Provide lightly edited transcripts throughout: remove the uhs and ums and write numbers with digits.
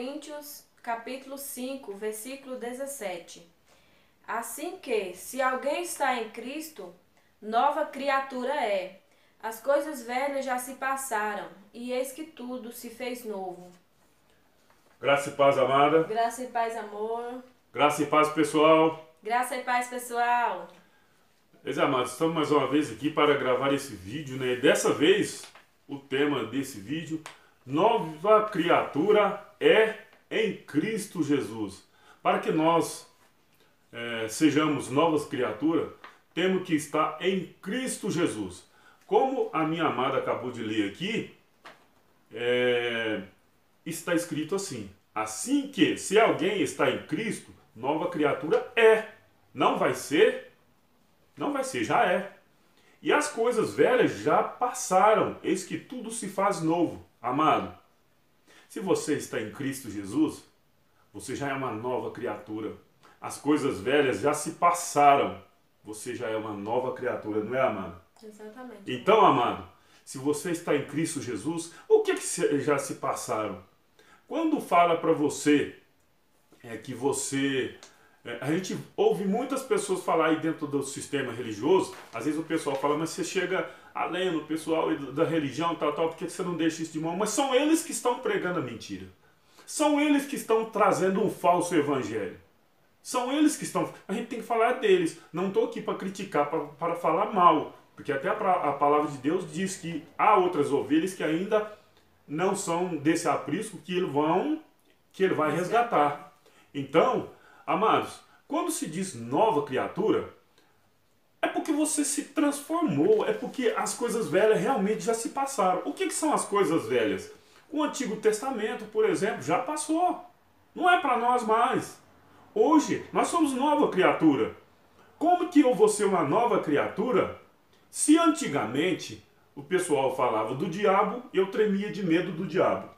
Coríntios, capítulo 5, versículo 17. Assim que, se alguém está em Cristo, nova criatura é. As coisas velhas já se passaram, e eis que tudo se fez novo. Graça e paz, amada. Graça e paz, amor. Graça e paz, pessoal. Graça e paz, pessoal. Meus amados, estamos mais uma vez aqui para gravar esse vídeo, né? Dessa vez, o tema desse vídeo, nova criatura é em Cristo Jesus. Para que nós sejamos novas criaturas, temos que estar em Cristo Jesus. Como a minha amada acabou de ler aqui, está escrito assim: assim que, se alguém está em Cristo, nova criatura é. Não vai ser, já é. E as coisas velhas já passaram, eis que tudo se faz novo. Amado, se você está em Cristo Jesus, você já é uma nova criatura. As coisas velhas já se passaram, você já é uma nova criatura, não é, amado? Exatamente. Então, amado, se você está em Cristo Jesus, o que já se passaram? Quando fala para você que você... a gente ouve muitas pessoas falar aí dentro do sistema religioso, às vezes o pessoal fala, mas você chega além do pessoal da religião, tal, por que você não deixa isso de mão? Mas são eles que estão pregando a mentira. São eles que estão trazendo um falso evangelho. São eles que estão... A gente tem que falar deles. Não estou aqui para criticar, para falar mal. Porque até a palavra de Deus diz que há outras ovelhas que ainda não são desse aprisco que ele vai resgatar. Então, amados, quando se diz nova criatura, é porque você se transformou, é porque as coisas velhas realmente já se passaram. O que são as coisas velhas? O Antigo Testamento, por exemplo, já passou. Não é para nós mais. Hoje, nós somos nova criatura. Como que eu vou ser uma nova criatura se antigamente o pessoal falava do diabo e eu tremia de medo do diabo?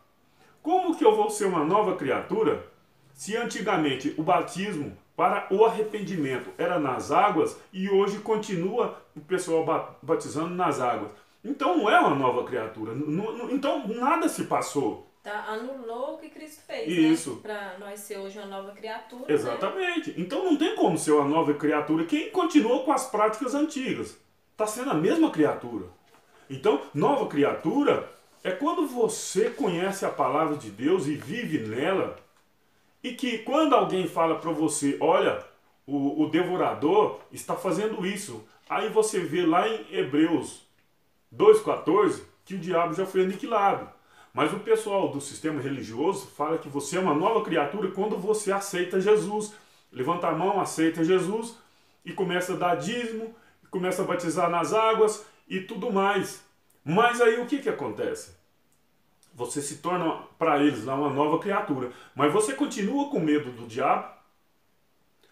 Como que eu vou ser uma nova criatura se antigamente o batismo para o arrependimento era nas águas e hoje continua o pessoal batizando nas águas? Então não é uma nova criatura. Então nada se passou. Anulou o que Cristo fez, isso, né? Para nós ser hoje uma nova criatura. Exatamente. Né? Então não tem como ser uma nova criatura quem continua com as práticas antigas. Está sendo a mesma criatura. Então, nova criatura é quando você conhece a palavra de Deus e vive nela. E que quando alguém fala para você, olha, o devorador está fazendo isso. Aí você vê lá em Hebreus 2,14 que o diabo já foi aniquilado. Mas o pessoal do sistema religioso fala que você é uma nova criatura quando você aceita Jesus. Levanta a mão, aceita Jesus e começa a dar dízimo, começa a batizar nas águas e tudo mais. Mas aí o que acontece? Você se torna para eles lá uma nova criatura. Mas você continua com medo do diabo?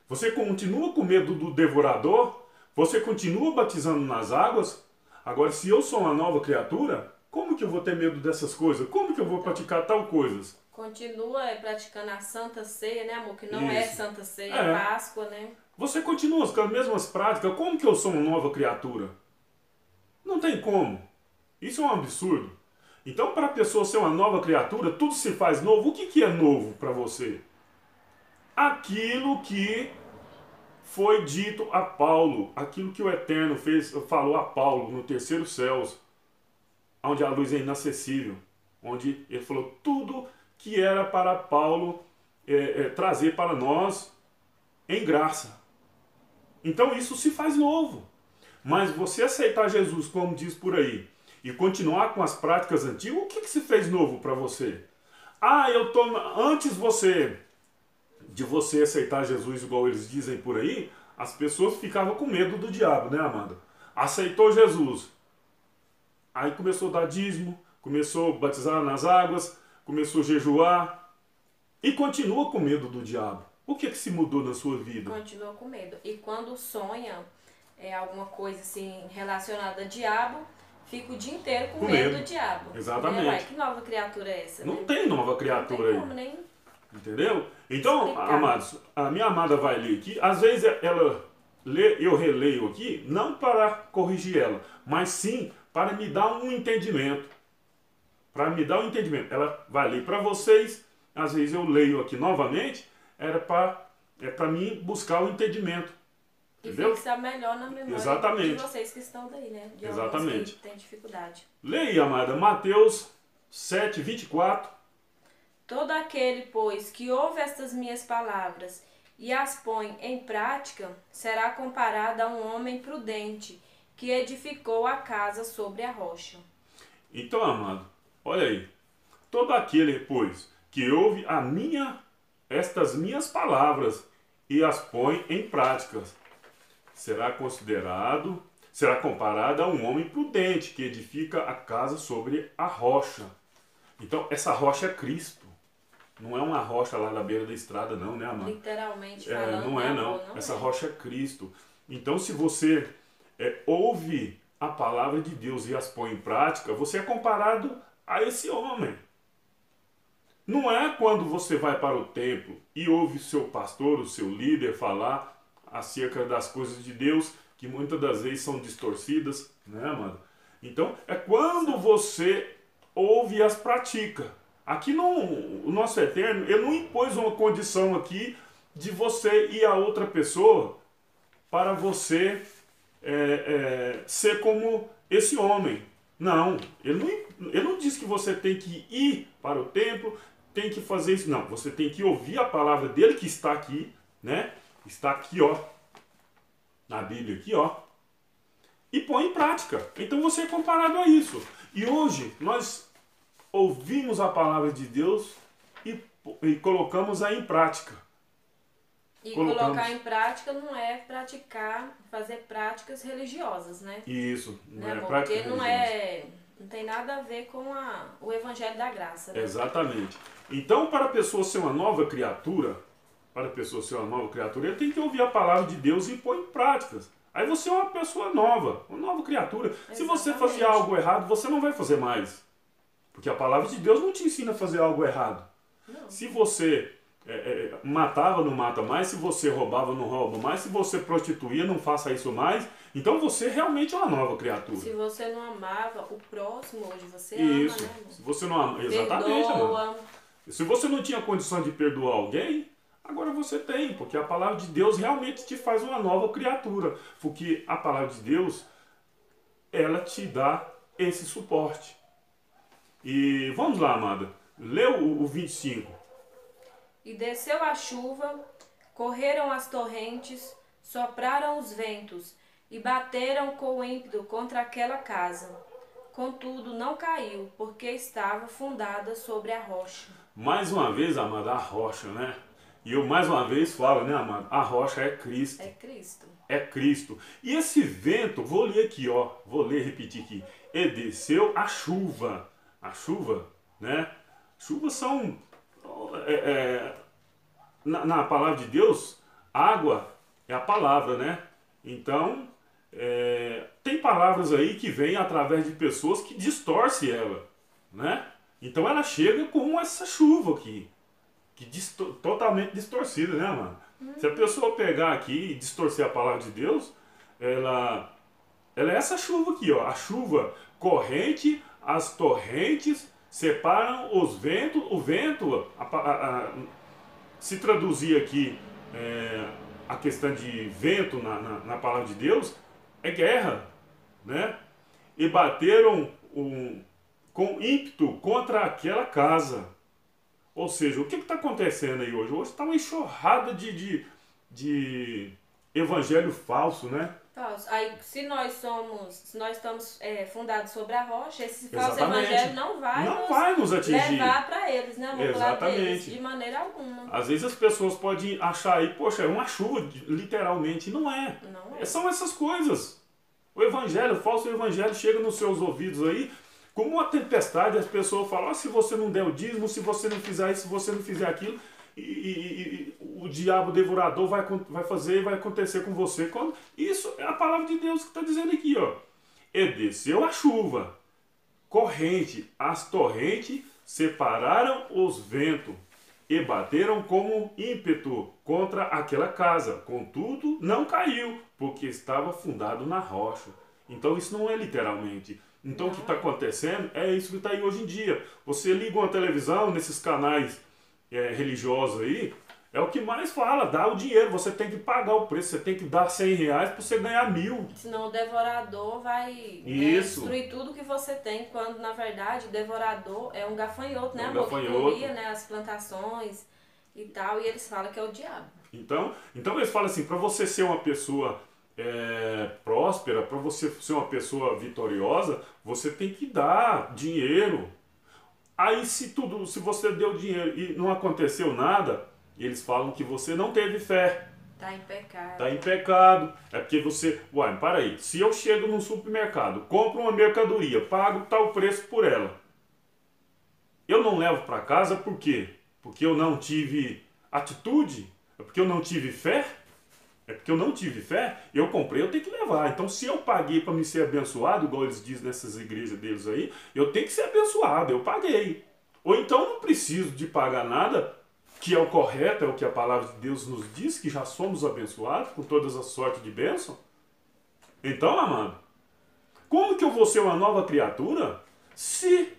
Você continua com medo do devorador? Você continua batizando nas águas? Agora, se eu sou uma nova criatura, como que eu vou ter medo dessas coisas? Como que eu vou praticar tal coisas? Continua praticando a Santa Ceia, né, amor? Que não é Santa Ceia, é Páscoa, né? Você continua com as mesmas práticas. Como que eu sou uma nova criatura? Não tem como. Isso é um absurdo. Então, para a pessoa ser uma nova criatura, tudo se faz novo. O que é novo para você? Aquilo que foi dito a Paulo, aquilo que o Eterno falou a Paulo no terceiro céus, onde a luz é inacessível, onde ele falou tudo que era para Paulo trazer para nós em graça. Então isso se faz novo. Mas você aceitar Jesus, como diz por aí, e continuar com as práticas antigas, o que se fez novo para você? Antes de você aceitar Jesus, igual eles dizem por aí, as pessoas ficavam com medo do diabo, né, Amanda? Aceitou Jesus. Aí começou a dar dízimo, começou a batizar nas águas, começou a jejuar e continua com medo do diabo. O que se mudou na sua vida? Continua com medo. E quando sonha alguma coisa assim relacionada a diabo, fica o dia inteiro com medo do diabo. Exatamente. Que nova criatura é essa? Não tem nova criatura aí. Não tem como nem... Entendeu? Então, amados, a minha amada vai ler aqui. Às vezes ela lê, eu releio aqui, não para corrigir ela, mas sim para me dar um entendimento. Para me dar um entendimento. Ela vai ler para vocês às vezes eu leio aqui novamente, era para mim buscar o entendimento. E Entendeu? fixar melhor na memória Exatamente. de vocês que estão daí, né? De Exatamente. alguns que têm dificuldade. Leia, amada, Mateus 7, 24. Todo aquele, pois, que ouve estas minhas palavras e as põe em prática, será comparado a um homem prudente que edificou a casa sobre a rocha. Então, amado, olha aí. Todo aquele, pois, que ouve estas minhas palavras e as põe em práticas, será comparado a um homem prudente que edifica a casa sobre a rocha. Então, essa rocha é Cristo. Não é uma rocha lá na beira da estrada, não, né, amado? Literalmente falando. Não é, não. Essa rocha é Cristo. Então, se você ouve a palavra de Deus e as põe em prática, você é comparado a esse homem. Não é quando você vai para o templo e ouve o seu pastor, o seu líder falar acerca das coisas de Deus, que muitas das vezes são distorcidas, né, amado? Então, é quando você ouve e as pratica. Aqui o nosso Eterno, ele não impôs uma condição aqui de você ir a outra pessoa para você ser como esse homem. Não, ele não diz que você tem que ir para o templo, tem que fazer isso. Não, você tem que ouvir a palavra dele que está aqui, né? Está aqui, ó, na Bíblia aqui, ó, e põe em prática. Então você é comparado a isso. E hoje nós ouvimos a palavra de Deus e colocamos-a em prática. E colocar em prática não é praticar, fazer práticas religiosas, né? Isso, não é amor? prática Porque religiosa. não tem nada a ver com o Evangelho da Graça, né? Exatamente. Então, para a pessoa ser uma nova criatura, ele tem que ouvir a palavra de Deus e pôr em práticas. Aí você é uma pessoa nova, uma nova criatura. Exatamente. Se você fazia algo errado, você não vai fazer mais. Porque a palavra de Deus não te ensina a fazer algo errado. Não. Se você matava, não mata mais. Se você roubava, não rouba mais. Se você prostituía, não faça isso mais. Então você realmente é uma nova criatura. Se você não amava o próximo, hoje você isso. ama, né, amor? Se você não ama, exatamente, perdoa. amor. Se você não tinha condição de perdoar alguém, agora você tem, porque a palavra de Deus realmente te faz uma nova criatura. Porque a palavra de Deus, ela te dá esse suporte. E vamos lá, amada. Lê o 25. E desceu a chuva, correram as torrentes, sopraram os ventos e bateram com ímpeto contra aquela casa. Contudo, não caiu, porque estava fundada sobre a rocha. Mais uma vez, amada, a rocha, né? E eu mais uma vez falo, né, amada? A rocha é Cristo. É Cristo. É Cristo. E esse vento, vou ler aqui, ó. Vou ler, repetir aqui. E desceu a chuva. A chuva, né? Chuvas são... na palavra de Deus, água é a palavra, né? Então, tem palavras aí que vêm através de pessoas que distorcem ela, né? Então ela chega como essa chuva aqui, totalmente distorcida, né, mano? Se a pessoa pegar aqui e distorcer a palavra de Deus, ela é essa chuva aqui, ó. A chuva corrente, as torrentes separam os ventos. O vento, se traduzir aqui a questão de vento na palavra de Deus, é guerra, né? E bateram com ímpeto contra aquela casa. Ou seja, o que está acontecendo aí hoje? Hoje está uma enxurrada de evangelho falso, né? Falso. Aí, se nós estamos fundados sobre a rocha, esse falso Exatamente. evangelho não vai nos atingir. levar para eles, né, amor? Exatamente. De maneira alguma. Às vezes as pessoas podem achar aí, poxa, é uma chuva, literalmente. Não é. Não é. São essas coisas. O evangelho, o falso evangelho chega nos seus ouvidos aí como uma tempestade. As pessoas falam, se você não der o dízimo, se você não fizer isso, se você não fizer aquilo, e o diabo devorador vai acontecer com você. Isso é a palavra de Deus que está dizendo aqui, ó. E desceu a chuva, corrente, as torrentes separaram os ventos e bateram como ímpeto contra aquela casa. Contudo, não caiu, porque estava fundado na rocha. Então isso não é literalmente. Então o que está acontecendo é isso que está aí hoje em dia. Você liga uma televisão nesses canais religiosos aí, é o que mais fala, dá o dinheiro, você tem que pagar o preço, você tem que dar 100 reais para você ganhar 1.000. Senão o devorador vai, né, Isso. destruir tudo que você tem, quando na verdade o devorador é um gafanhoto, né, É um amor? gafanhoto. Que comia, né, as plantações e tal, e eles falam que é o diabo. Então eles falam assim, para você ser uma pessoa próspera, para você ser uma pessoa vitoriosa, você tem que dar dinheiro. Aí se você deu dinheiro e não aconteceu nada, eles falam que você não teve fé. Tá em pecado. Está em pecado. É porque você... Uai, para aí. Se eu chego num supermercado, compro uma mercadoria, pago tal preço por ela, eu não levo para casa por quê? Porque eu não tive atitude? É porque eu não tive fé? É porque eu não tive fé? Eu comprei, eu tenho que levar. Então se eu paguei para me ser abençoado, igual eles dizem nessas igrejas deles aí, eu tenho que ser abençoado, eu paguei. Ou então eu não preciso de pagar nada, que é o correto, é o que a palavra de Deus nos diz, que já somos abençoados com todas as sortes de bênção. Então, amado, como que eu vou ser uma nova criatura se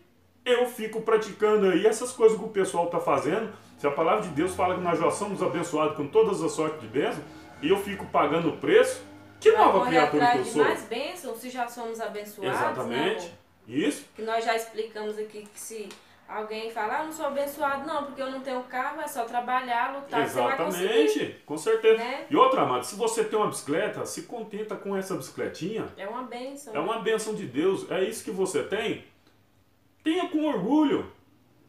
eu fico praticando aí essas coisas que o pessoal está fazendo? Se a palavra de Deus fala que nós já somos abençoados com todas as sortes de bênção, e eu fico pagando o preço, que nova criatura que eu sou? Mais bênçãos se já somos abençoados. Exatamente. Né, isso. Que nós já explicamos aqui que se alguém fala, não sou abençoado, não, porque eu não tenho carro, é só trabalhar, lutar, exatamente, você vai conseguir. Com certeza. Né? E outra, amado, se você tem uma bicicleta, se contenta com essa bicicletinha. É uma bênção. É uma bênção de Deus. É isso que você tem? Tenha com orgulho.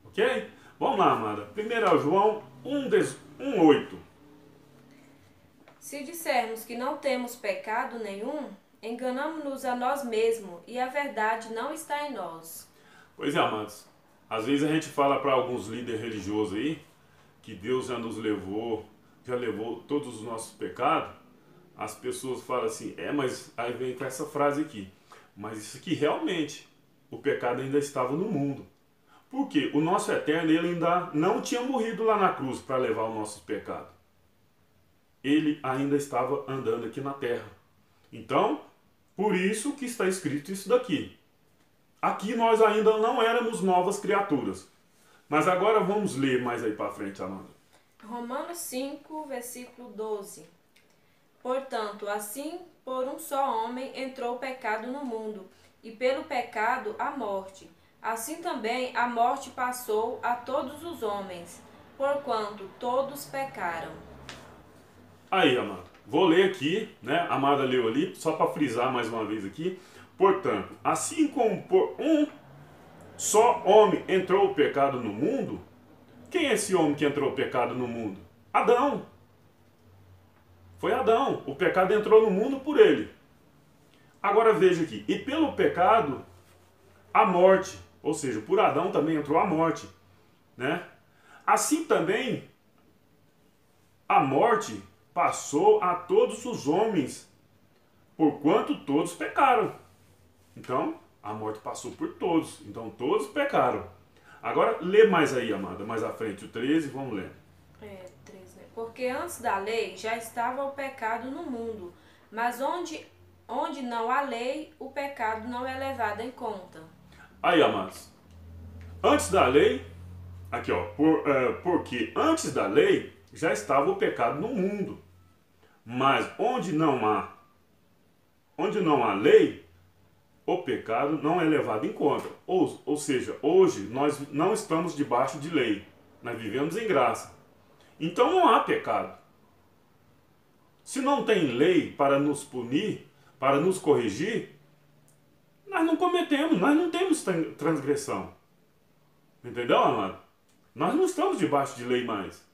Ok? Vamos lá, amada. 1 João 1:8. Se dissermos que não temos pecado nenhum, enganamos-nos a nós mesmos e a verdade não está em nós. Pois é, amados. Às vezes a gente fala para alguns líderes religiosos aí que Deus já nos levou, já levou todos os nossos pecados. As pessoas falam assim, mas aí vem com essa frase aqui, mas isso aqui realmente, o pecado ainda estava no mundo. Porque o nosso eterno, ele ainda não tinha morrido lá na cruz para levar os nossos pecados. Ele ainda estava andando aqui na terra. Então, por isso que está escrito isso daqui. Aqui nós ainda não éramos novas criaturas. Mas agora vamos ler mais aí para frente, Amanda. Romanos 5, versículo 12. Portanto, assim por um só homem entrou o pecado no mundo, e pelo pecado a morte. Assim também a morte passou a todos os homens, porquanto todos pecaram. Aí, Amanda, vou ler aqui, né? A Amanda leu ali, só para frisar mais uma vez aqui. Portanto, assim como por um só homem entrou o pecado no mundo, quem é esse homem que entrou o pecado no mundo? Adão. Foi Adão. O pecado entrou no mundo por ele. Agora veja aqui. E pelo pecado, a morte. Ou seja, por Adão também entrou a morte. Né? Assim também, a morte passou a todos os homens, porquanto todos pecaram. Então, a morte passou por todos. Então, todos pecaram. Agora, lê mais aí, amada, mais à frente, o 13, vamos ler. 13, né? Porque antes da lei já estava o pecado no mundo, mas onde não há lei, o pecado não é levado em conta. Aí, amados, antes da lei, aqui ó, porque antes da lei já estava o pecado no mundo, mas onde não há lei, o pecado não é levado em conta. Ou seja, hoje nós não estamos debaixo de lei, nós vivemos em graça. Então não há pecado. Se não tem lei para nos punir, para nos corrigir, nós não cometemos, nós não temos transgressão. Entendeu, amado? Nós não estamos debaixo de lei mais.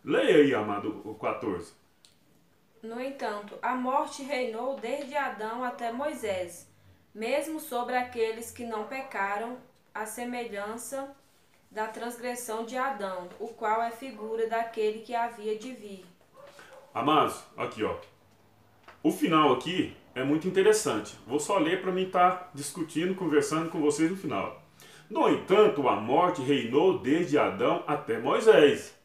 Leia aí, amado, o 14. No entanto, a morte reinou desde Adão até Moisés, mesmo sobre aqueles que não pecaram, à semelhança da transgressão de Adão, o qual é figura daquele que havia de vir. Amados, aqui ó. O final aqui é muito interessante. Vou só ler para mim estar discutindo, conversando com vocês no final. No entanto, a morte reinou desde Adão até Moisés.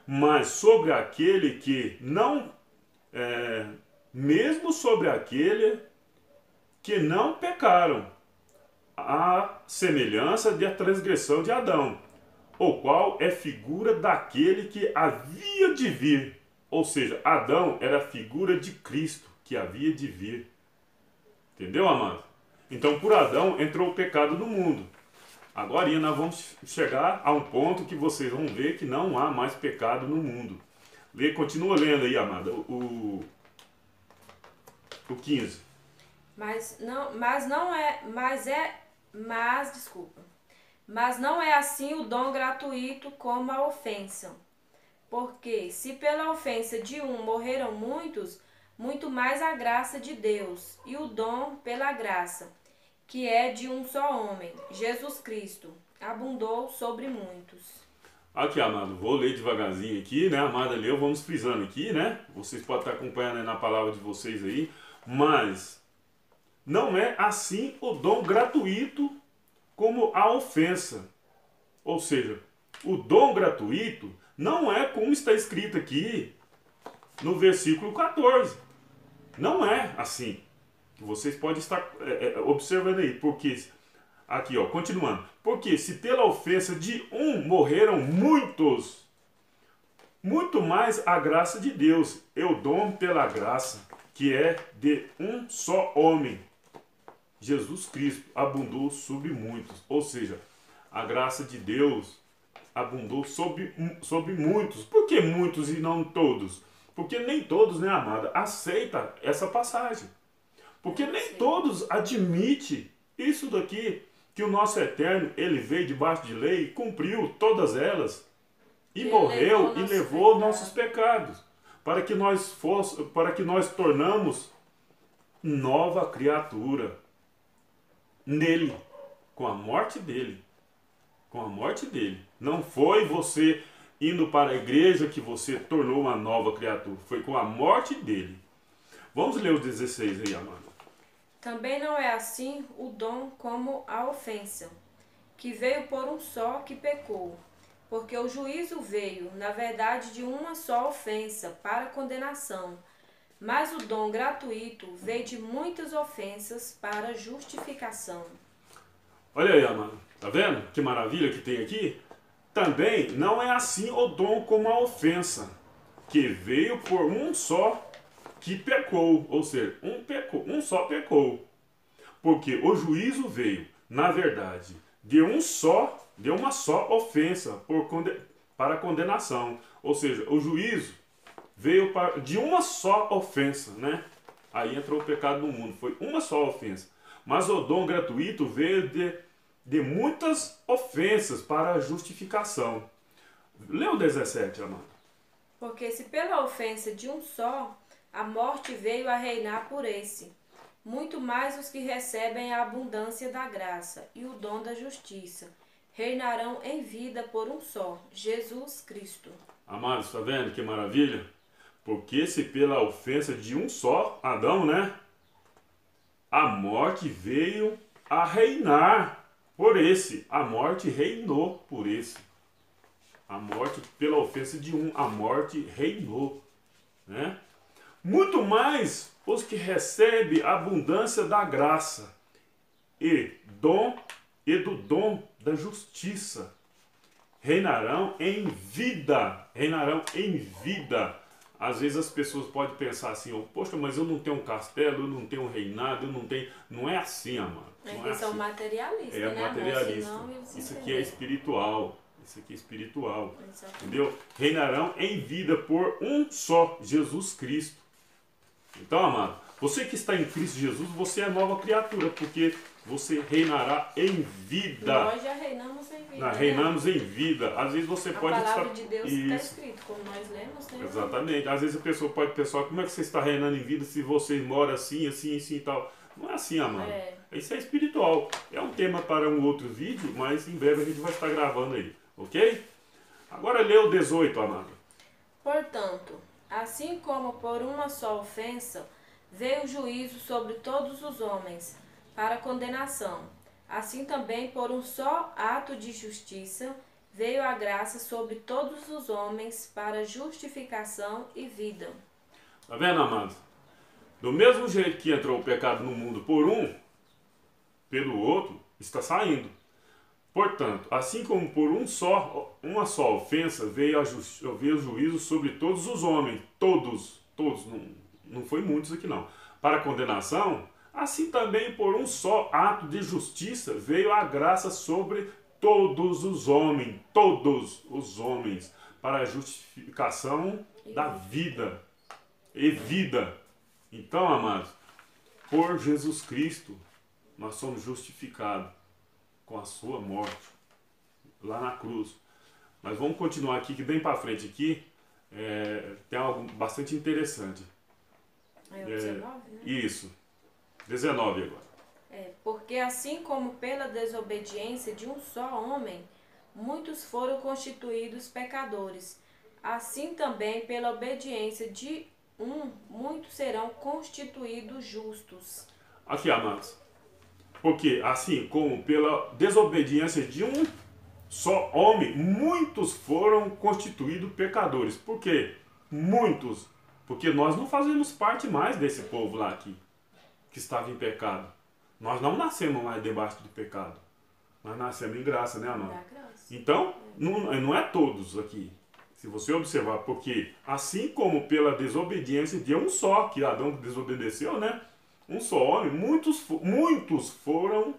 Mas sobre aquele que não... mesmo sobre aquele que não pecaram, a semelhança da transgressão de Adão, o qual é figura daquele que havia de vir. Ou seja, Adão era a figura de Cristo que havia de vir. Entendeu, amado? Então, por Adão entrou o pecado no mundo. Agora nós vamos chegar a um ponto que vocês vão ver que não há mais pecado no mundo. Continua lendo aí, amada, o 15. Mas não é assim o dom gratuito como a ofensa. Porque se pela ofensa de um morreram muitos, muito mais a graça de Deus e o dom pela graça, que é de um só homem, Jesus Cristo, abundou sobre muitos. Aqui, amado, vou ler devagarzinho aqui, né? A amada leu, vamos frisando aqui, né? Vocês podem estar acompanhando aí na palavra de vocês aí, mas não é assim o dom gratuito como a ofensa. Ou seja, o dom gratuito não é como está escrito aqui no versículo 14. Não é assim. Vocês podem estar observando aí, porque aqui, ó, continuando. Porque se pela ofensa de um morreram muitos, muito mais a graça de Deus, eu dom pela graça, que é de um só homem, Jesus Cristo, abundou sobre muitos. Ou seja, a graça de Deus abundou sobre muitos. Por que muitos e não todos? Porque nem todos, né, amada, aceita essa passagem. Porque nem todos admitem isso daqui, que o nosso Eterno, ele veio debaixo de lei, cumpriu todas elas, e morreu e levou nossos pecados, para que nós tornamos nova criatura nele, com a morte dele. Com a morte dele. Não foi você indo para a igreja que você tornou uma nova criatura. Foi com a morte dele. Vamos ler os 16 aí, amado. Também não é assim o dom como a ofensa, que veio por um só que pecou. Porque o juízo veio, na verdade, de uma só ofensa, para condenação. Mas o dom gratuito veio de muitas ofensas para justificação. Olha aí, amado. Tá vendo que maravilha que tem aqui? Também não é assim o dom como a ofensa, que veio por um só que pecou. Ou seja, um só pecou. Porque o juízo veio, na verdade, de uma só ofensa para condenação. Ou seja, o juízo veio de uma só ofensa, né? Aí entrou o pecado no mundo, foi uma só ofensa. Mas o dom gratuito veio de muitas ofensas para a justificação. Lê o 17, amado. Porque se pela ofensa de um só, a morte veio a reinar por esse, muito mais os que recebem a abundância da graça e o dom da justiça, reinarão em vida por um só, Jesus Cristo. Amados, está vendo que maravilha? Porque se pela ofensa de um só, Adão, né? A morte veio a reinar por esse. A morte reinou por esse. A morte, pela ofensa de um, a morte reinou, né? Muito mais os que recebem a abundância da graça e do dom da justiça reinarão em vida. Reinarão em vida. Às vezes as pessoas podem pensar assim, oh, poxa, mas eu não tenho um castelo, eu não tenho um reinado, eu não tenho... Não é assim, amado. Eles são materialistas, né? É materialista. Isso aqui é espiritual. Isso aqui é espiritual. Exatamente. Entendeu? Reinarão em vida por um só, Jesus Cristo. Então, amado, você que está em Cristo Jesus, você é nova criatura, porque você reinará em vida. Nós já reinamos em vida. Reinamos em vida. Às vezes você pode estar... A palavra de Deus está escrito, como nós lemos, né? Exatamente. Às vezes a pessoa pode pensar, como é que você está reinando em vida se você mora assim, assim, assim e tal. Não é assim, amado. Isso é espiritual. É um tema para um outro vídeo, mas em breve a gente vai estar gravando aí. Ok? Agora lê o 18, amado. Portanto, assim como por uma só ofensa veio o juízo sobre todos os homens para condenação, assim também por um só ato de justiça veio a graça sobre todos os homens para justificação e vida. Tá vendo, amado? Do mesmo jeito que entrou o pecado no mundo por um, pelo outro, está saindo. Portanto, assim como por uma só ofensa veio o juízo sobre todos os homens, todos, não foi muitos aqui não, para a condenação, assim também por um só ato de justiça veio a graça sobre todos os homens, para a justificação da vida e vida. Então, amados, por Jesus Cristo, nós somos justificados com a sua morte, lá na cruz. Mas vamos continuar aqui, que bem para frente aqui, tem algo bastante interessante. É o 19, né? Isso, 19 agora. Porque assim como pela desobediência de um só homem, muitos foram constituídos pecadores, assim também pela obediência de muitos serão constituídos justos. Aqui, amados. Porque assim como pela desobediência de um só homem, muitos foram constituídos pecadores. Por quê? Muitos. Porque nós não fazemos parte mais desse povo lá aqui, que estava em pecado. Nós não nascemos mais debaixo do pecado. Nós nascemos em graça, né, amado? Então, não é todos aqui. Se você observar, porque assim como pela desobediência de um só, que Adão desobedeceu, né? Um só homem, muitos foram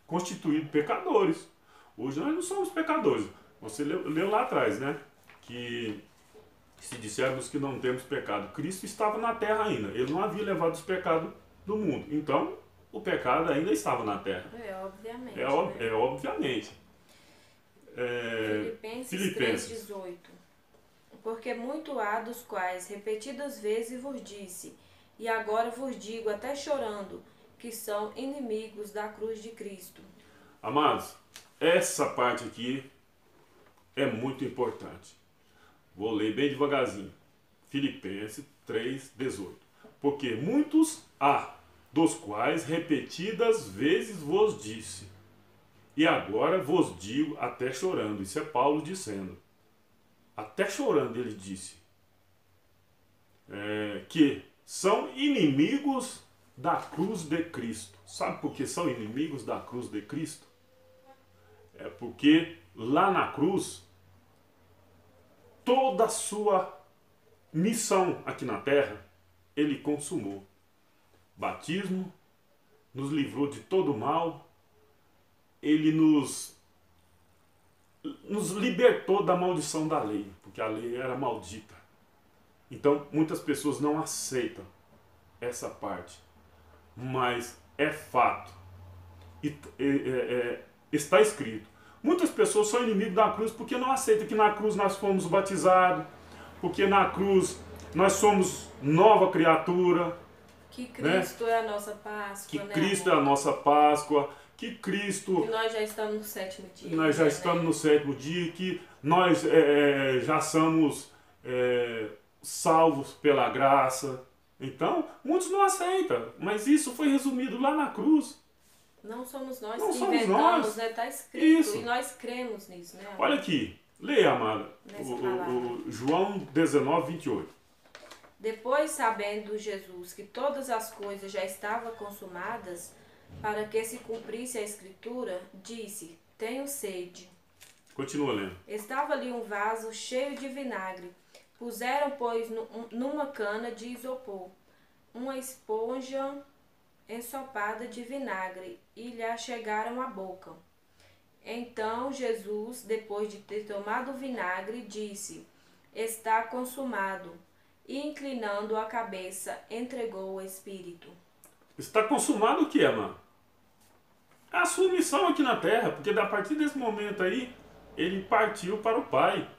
constituídos pecadores. Hoje nós não somos pecadores. Você leu lá atrás, né? Que se dissermos que não temos pecado, Cristo estava na terra ainda. Ele não havia levado os pecados do mundo. Então, o pecado ainda estava na terra. Obviamente. Obviamente. Filipenses 3:18. Porque muito há dos quais repetidas vezes vos disse, e agora vos digo até chorando, que são inimigos da cruz de Cristo. Amados, essa parte aqui é muito importante. Vou ler bem devagarzinho. Filipenses 3:18. Porque muitos há, dos quais repetidas vezes vos disse, e agora vos digo até chorando. Isso é Paulo dizendo. Até chorando ele disse que são inimigos da cruz de Cristo. Sabe por que são inimigos da cruz de Cristo? É porque lá na cruz, toda a sua missão aqui na terra, ele consumou. Batismo, nos livrou de todo mal, ele nos libertou da maldição da lei, porque a lei era maldita. Então, muitas pessoas não aceitam essa parte, mas é fato. Está escrito. Muitas pessoas são inimigos da cruz porque não aceitam que na cruz nós fomos batizados, porque na cruz nós somos nova criatura. Que Cristo, né, é a nossa Páscoa. Que Cristo é a nossa Páscoa. Que Cristo... Que nós já estamos no sétimo dia. Nós já estamos no sétimo dia, que nós já somos salvos pela graça. Então, muitos não aceitam, mas isso foi resumido lá na cruz. Não somos nós que inventamos, né? Está escrito. Isso. E nós cremos nisso, né? Olha aqui, leia, amada, o João 19:28. Depois, sabendo Jesus que todas as coisas já estavam consumadas, para que se cumprisse a escritura, disse, tenho sede. Continua lendo. Estava ali um vaso cheio de vinagre. Puseram, pois, numa cana de isopor, uma esponja ensopada de vinagre, e lhe achegaram a boca. Então Jesus, depois de ter tomado o vinagre, disse, está consumado, e inclinando a cabeça, entregou o Espírito. Está consumado o que, mano? É a sua missão aqui na terra, porque a partir desse momento aí, ele partiu para o Pai.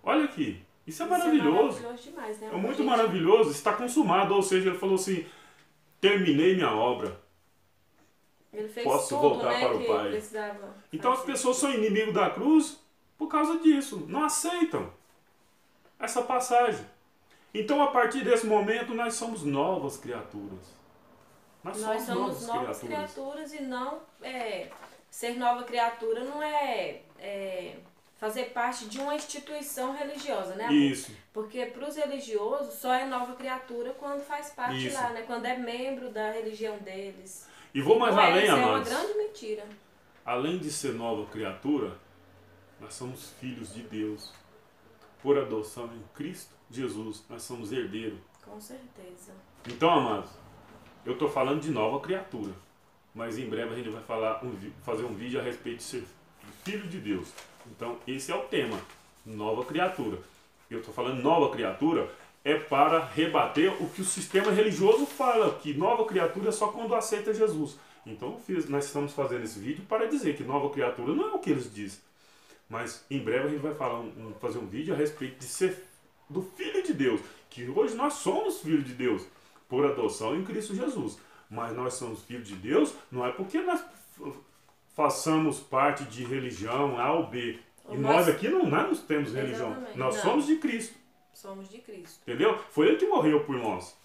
Olha aqui, isso é maravilhoso. É maravilhoso demais, né? É muito maravilhoso, está consumado, ou seja, ele falou assim, terminei minha obra. Ele fez posso tudo, voltar né, para o Pai. Então as pessoas são inimigos da cruz por causa disso, não aceitam essa passagem. Então a partir desse momento nós somos novas criaturas. Nós somos novas criaturas e não ser nova criatura não é fazer parte de uma instituição religiosa, né, amor? Isso. Porque para os religiosos só é nova criatura quando faz parte lá, né? Quando é membro da religião deles. E vou mais além, amados. É uma grande mentira. além de ser nova criatura, nós somos filhos de Deus. Por adoção em Cristo Jesus, nós somos herdeiros. Com certeza. Então, amados, eu estou falando de nova criatura. Mas em breve a gente vai fazer um vídeo a respeito de ser filho de Deus. Então, esse é o tema. Nova criatura. Eu estou falando nova criatura é para rebater o que o sistema religioso fala, que nova criatura é só quando aceita Jesus. Então, nós estamos fazendo esse vídeo para dizer que nova criatura não é o que eles dizem. Mas em breve a gente vai fazer um vídeo a respeito de ser do Filho de Deus. Que hoje nós somos filhos de Deus por adoção em Cristo Jesus. Mas nós somos filhos de Deus não é porque nós façamos parte de religião A ou B. E nós aqui não temos religião. Nós somos de Cristo. Somos de Cristo. Entendeu? Foi Ele que morreu por nós.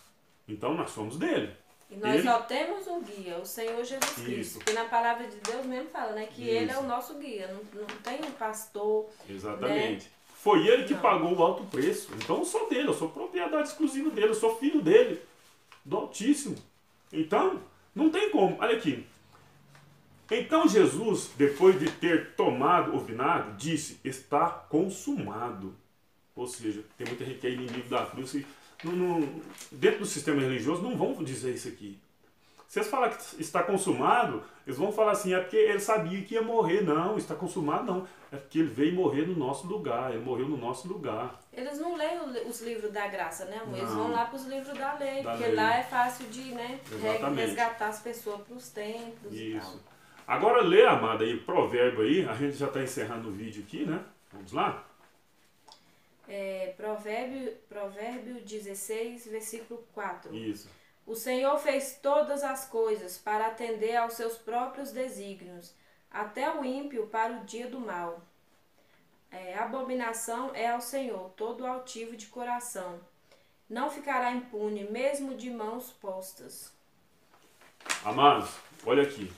Então nós somos dele. E nós só temos um guia, o Senhor Jesus Cristo. Porque na palavra de Deus mesmo fala, né? Que Ele é o nosso guia. Não tem um pastor. Exatamente. Né? Foi Ele que pagou o alto preço. Então eu sou dele, eu sou propriedade exclusiva dele, eu sou filho dele. Do Altíssimo. Então, não tem como. Olha aqui. Então Jesus, depois de ter tomado o vinagre, disse, está consumado. Ou seja, tem muita gente que é inimigo da cruz e dentro do sistema religioso não vão dizer isso aqui. Se eles falarem que está consumado, eles vão falar assim, é porque ele sabia que ia morrer. Não, está consumado não. É porque ele veio morrer no nosso lugar, ele morreu no nosso lugar. Eles não leem os livros da graça, né, amor? Eles vão lá para os livros da lei, porque lei. lá é fácil de, né, resgatar as pessoas para os templos isso. E tal. Agora lê, amada, aí, provérbio aí, a gente já está encerrando o vídeo aqui, né? Vamos lá? Provérbio 16, versículo 4. Isso. O Senhor fez todas as coisas para atender aos seus próprios desígnios, até o ímpio para o dia do mal. Abominação é ao Senhor todo altivo de coração. Não ficará impune, mesmo de mãos postas. Amados, olha aqui.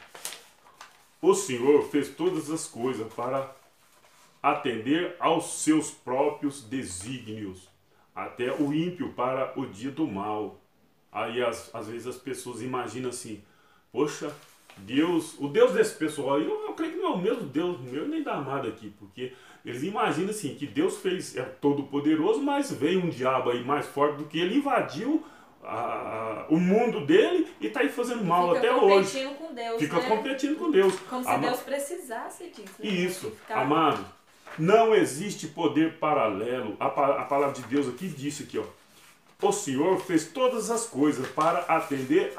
O Senhor fez todas as coisas para atender aos seus próprios desígnios, até o ímpio para o dia do mal. Aí às vezes as pessoas imaginam assim, poxa, Deus, o Deus desse pessoal aí, eu creio que não é o mesmo Deus meu nem da amada aqui, porque eles imaginam assim, que Deus é todo poderoso, mas veio um diabo aí mais forte do que ele, invadiu o mundo dele e está aí fazendo mal até hoje. Com Deus, fica competindo com Deus. Como se Deus precisasse disso. Né? Isso, amado, não existe poder paralelo. A palavra de Deus aqui disse aqui, ó. O Senhor fez todas as coisas para atender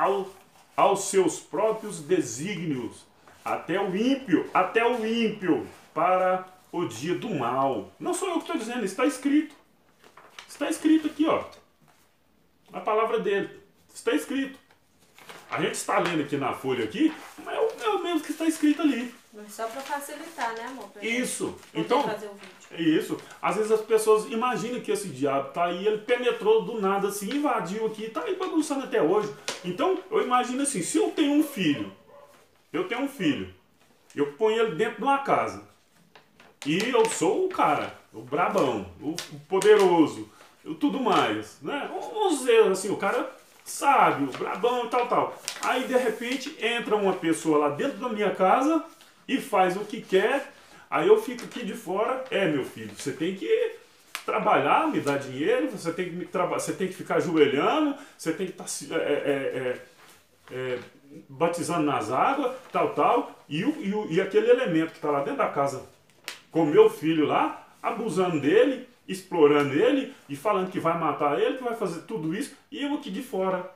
aos seus próprios desígnios, até o ímpio para o dia do mal. Não sou eu que estou dizendo, está escrito. Está escrito aqui, ó. A palavra dele. Está escrito. A gente está lendo aqui na folha aqui, mas é o mesmo que está escrito ali. Mas só para facilitar, né, amor? Pra isso. Então, fazer o vídeo. Isso. Às vezes as pessoas imaginam que esse diabo está aí, ele penetrou do nada, assim, invadiu aqui, está aí bagunçando até hoje. Então, eu imagino assim, se eu tenho um filho, eu ponho ele dentro de uma casa, e eu sou o cara, o brabão, o poderoso, tudo mais, né? Vamos dizer assim, o cara sábio, brabão e tal. Aí, de repente, entra uma pessoa lá dentro da minha casa e faz o que quer. Aí eu fico aqui de fora. Meu filho, você tem que trabalhar, me dar dinheiro, você tem que ficar ajoelhando, você tem que estar batizando nas águas, tal. E aquele elemento que está lá dentro da casa com meu filho lá, abusando dele, explorando ele e falando que vai matar ele, que vai fazer tudo isso, e eu aqui de fora,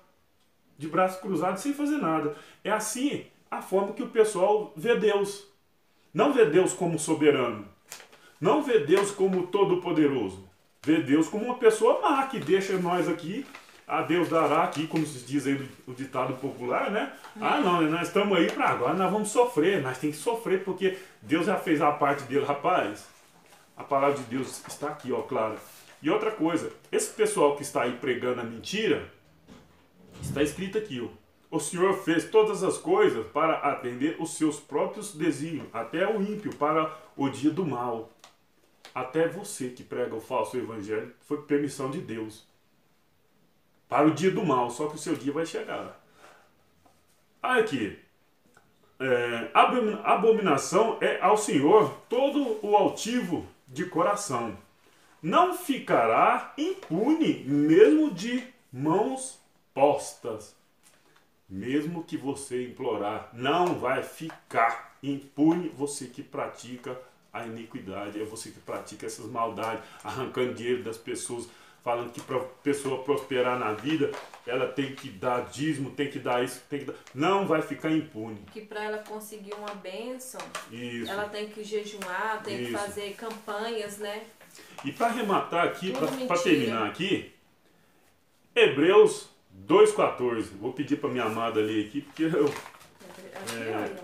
de braços cruzados, sem fazer nada. É assim a forma que o pessoal vê Deus. Não vê Deus como soberano. Não vê Deus como todo-poderoso. Vê Deus como uma pessoa má, que deixa nós aqui, a Deus dará aqui, como se diz aí o ditado popular, né? Não, nós estamos aí para agora, nós vamos sofrer, nós temos que sofrer, porque Deus já fez a parte dele, rapaz. A palavra de Deus está aqui, ó, claro. E outra coisa, esse pessoal que está aí pregando a mentira, está escrito aqui, ó. O Senhor fez todas as coisas para atender os seus próprios desígnios, até o ímpio para o dia do mal. Até você que prega o falso evangelho, foi permissão de Deus. Para o dia do mal, só que o seu dia vai chegar. Olha aqui. Abominação é ao Senhor todo o altivo de coração. Não ficará impune, mesmo de mãos postas. Mesmo que você implorar, não vai ficar impune você que pratica a iniquidade, é você que pratica essas maldades, arrancando dinheiro das pessoas, falando que para a pessoa prosperar na vida, ela tem que dar dízimo, tem que dar isso, tem que dar... Não vai ficar impune. Que para ela conseguir uma bênção, isso, ela tem que jejuar, tem isso, que fazer campanhas, né? E para arrematar aqui, para Tudo terminar aqui, Hebreus 2,14. Vou pedir para minha amada ler aqui, porque eu...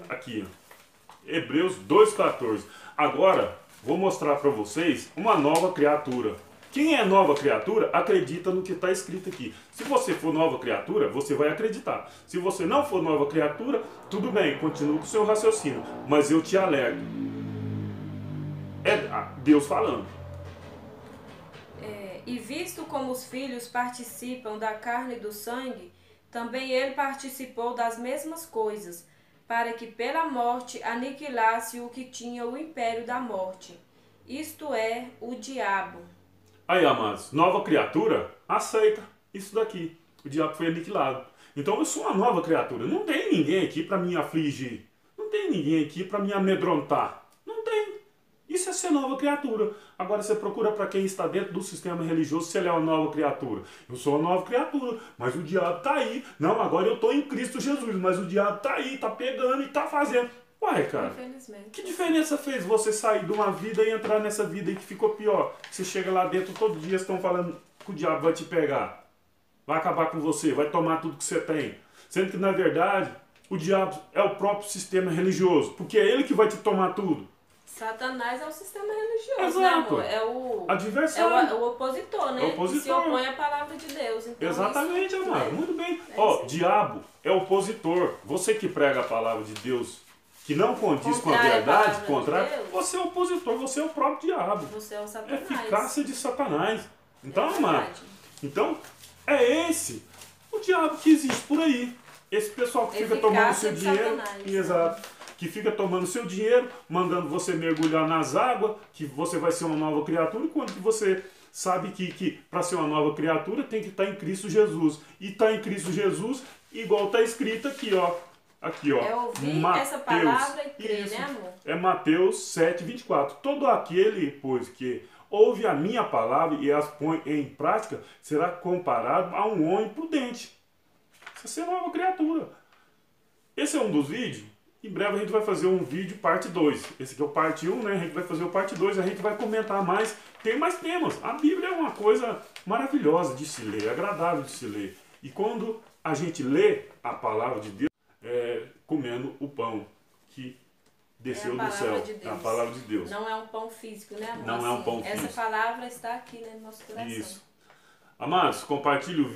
Aqui, ó. Hebreus 2,14. Agora, vou mostrar para vocês uma nova criatura. Quem é nova criatura, acredita no que está escrito aqui. Se você for nova criatura, você vai acreditar. Se você não for nova criatura, tudo bem, continue com o seu raciocínio. Mas eu te alerto. É Deus falando. E visto como os filhos participam da carne e do sangue, também ele participou das mesmas coisas, para que pela morte aniquilasse o que tinha o império da morte, isto é, o diabo. Aí, amados, nova criatura, aceita isso daqui. O diabo foi aniquilado. Então eu sou uma nova criatura. Não tem ninguém aqui para me afligir. Não tem ninguém aqui para me amedrontar. Não tem. Isso é ser nova criatura. Agora você procura para quem está dentro do sistema religioso se ele é uma nova criatura. Eu sou uma nova criatura, mas o diabo está aí. Não, agora eu estou em Cristo Jesus, mas o diabo está aí, está pegando e está fazendo. Ué, cara, que diferença fez você sair de uma vida e entrar nessa vida aí que ficou pior? Você chega lá dentro, todo dia estão falando que o diabo vai te pegar, vai acabar com você, vai tomar tudo que você tem. Sendo que, na verdade, o diabo é o próprio sistema religioso, porque é ele que vai te tomar tudo. Satanás é o sistema religioso, exato, né, amor? É o adversário. É o opositor, né? É o opositor. Que se opõe à palavra de Deus. Então, exatamente, amor. Muito bem. Ó, diabo é opositor. Você que prega a palavra de Deus, que não condiz com a verdade, contrário, de você é opositor, você é o próprio diabo. Você é o Satanás. Eficácia de Satanás. Então, amado, então, é esse o diabo que existe por aí. Esse pessoal que fica tomando seu dinheiro. Exato. Que fica tomando seu dinheiro, mandando você mergulhar nas águas, que você vai ser uma nova criatura, quando você sabe que para ser uma nova criatura tem que estar em Cristo Jesus. E estar em Cristo Jesus, igual está escrito aqui, ó. Aqui, ó. É ouvir Mateus, essa palavra e crer, isso, né, amor? É Mateus 7,24. Todo aquele, pois, que ouve a minha palavra e as põe em prática, será comparado a um homem prudente. Você é uma nova criatura. Esse é um dos vídeos. Em breve a gente vai fazer um vídeo parte 2. Esse aqui é o parte 1, né? A gente vai fazer o parte 2, a gente vai comentar mais. Tem mais temas. A Bíblia é uma coisa maravilhosa de se ler, agradável de se ler. E quando a gente lê a palavra de Deus, comendo o pão que desceu do céu. É a palavra de Deus. Não é um pão físico, né, amor? Não é um pão físico. Essa palavra está aqui, né, no nosso coração. Isso. Amados, compartilhe o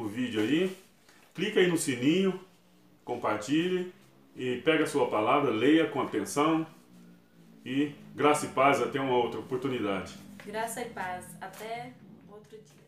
vídeo aí. Clica aí no sininho, compartilhe. E pega a sua palavra, leia com atenção. E graça e paz, até uma outra oportunidade. Graça e paz. Até outro dia.